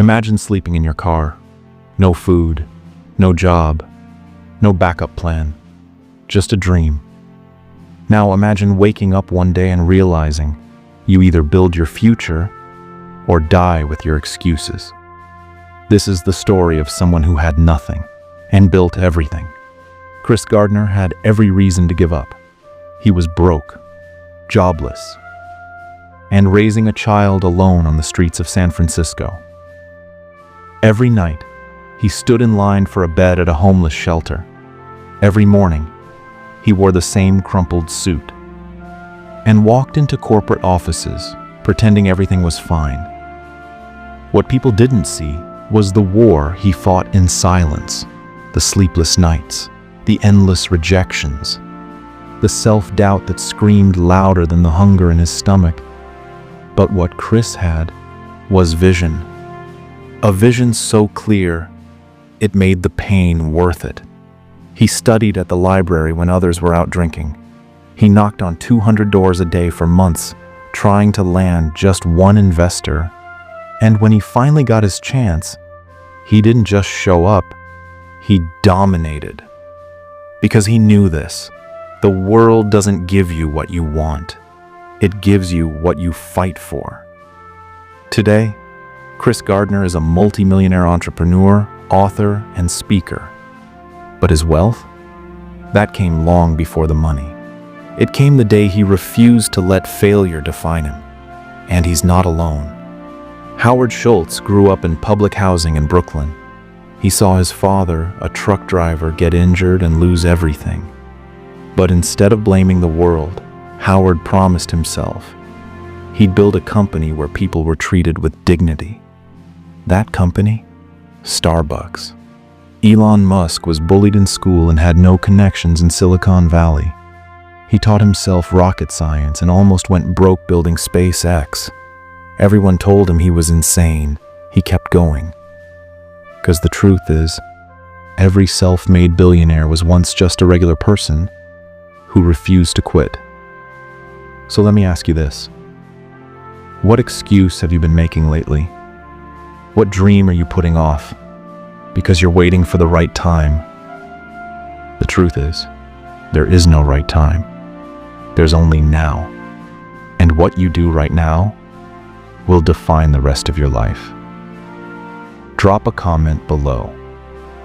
Imagine sleeping in your car. No food, no job, no backup plan. Just a dream. Now imagine waking up one day and realizing you either build your future or die with your excuses. This is the story of someone who had nothing and built everything. Chris Gardner had every reason to give up. He was broke, jobless, and raising a child alone on the streets of San Francisco. Every night, he stood in line for a bed at a homeless shelter. Every morning, he wore the same crumpled suit and walked into corporate offices, pretending everything was fine. What people didn't see was the war he fought in silence, the sleepless nights, the endless rejections, the self-doubt that screamed louder than the hunger in his stomach. But what Chris had was vision. A vision so clear, it made the pain worth it. He studied at the library when others were out drinking. He knocked on 200 doors a day for months, trying to land just one investor. And when he finally got his chance, he didn't just show up, he dominated. Because he knew this. The world doesn't give you what you want. It gives you what you fight for. Today, Chris Gardner is a multi-millionaire entrepreneur, author, and speaker. But his wealth? That came long before the money. It came the day he refused to let failure define him. And he's not alone. Howard Schultz grew up in public housing in Brooklyn. He saw his father, a truck driver, get injured and lose everything. But instead of blaming the world, Howard promised himself he'd build a company where people were treated with dignity. That company? Starbucks. Elon Musk was bullied in school and had no connections in Silicon Valley. He taught himself rocket science and almost went broke building SpaceX. Everyone told him he was insane. He kept going. Because the truth is, every self-made billionaire was once just a regular person who refused to quit. So let me ask you this. What excuse have you been making lately? What dream are you putting off because you're waiting for the right time? The truth is, there is no right time. There's only now. And what you do right now will define the rest of your life. Drop a comment below.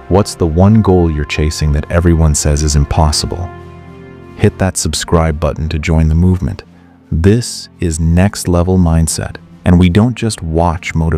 What's the one goal you're chasing that everyone says is impossible? Hit that subscribe button to join the movement. This is Next Level Mindset, and we don't just watch motivation.